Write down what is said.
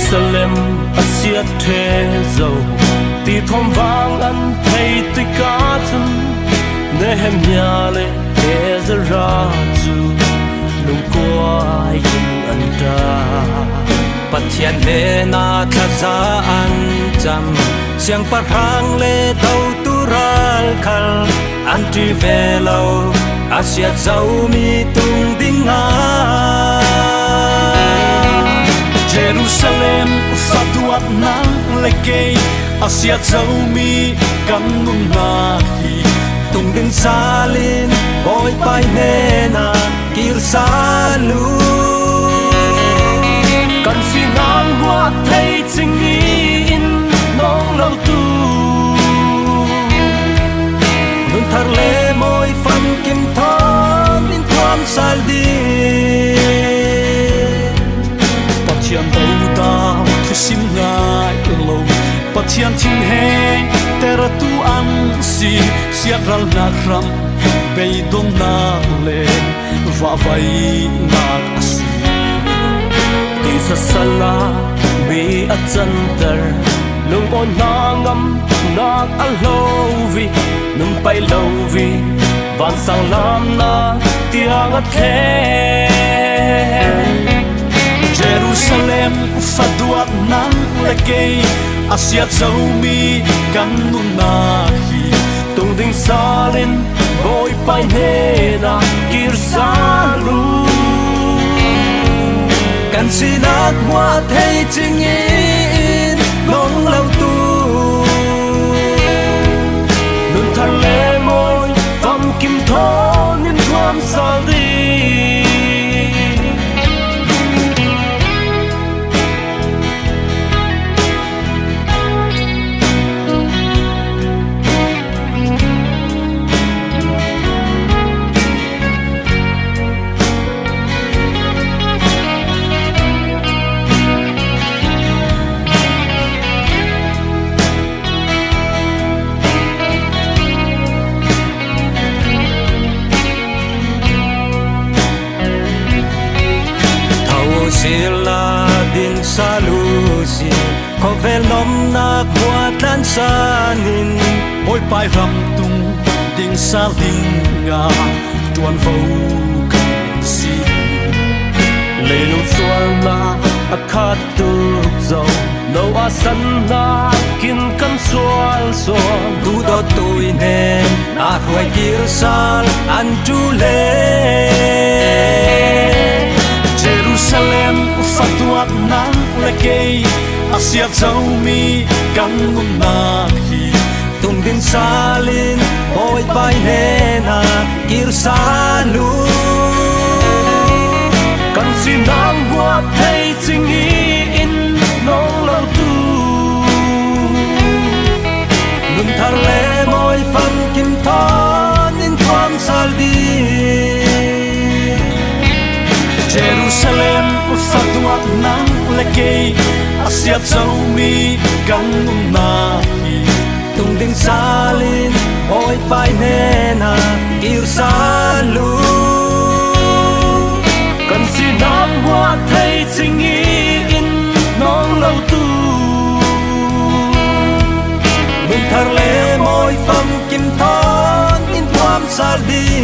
Jerusalem Asia the dầu ti thom vang an thei ti ka chun Nehemia le Ezra chu lung qua yin an ta Pathian le na thaza an cham siang parhang le tau tural khal an tri velo Asia zau mi tung dinga Jerusalem fatuat nang leke Asia zau mi kanun na hi tung din salin boy pai ne na kir salu kan sinang wa thei ching in nong lo tu nun thar le moi fan kim thon in thuam sal di Pathian đâu ta thu sim ngai lo Pathian thing he tera tu an si siak ral na khram bei dom na le va vai na asi sala bi a chantar lung on nangam nak alovi nung pai lovi van sang lam na tiang a the Jerusalem faduat nang leke Asia zau mi kan nu na hi tung ding salin boy pai ne na kir salu kan sinak mua thấy ching in nong lâu tu nun thar le moi vam kim thon in thuam sal di sila din salusi ko vel nom na kwa tan sanin oi pai ram tung ding salinga tuan vo si le lu sual na akhat tu zo no asan na kin kan sual so tu do tui nen a khoi kir sal an tu le Jerusalem fatuat nang leke Asia zau mi kan nun na hi tung din salin boy pai ne na kir salu kan sinang wa thei ching in nong lo tu nun thar le moi fan kim thon in thuam sal di Jerusalem fatuat nang leke Asia zau mi kan nun na hi tung din salin boy pai ne na kir salu kan sinang wa thei ching in nong lo tu nun thar le moi fan kim thon in thuam sal di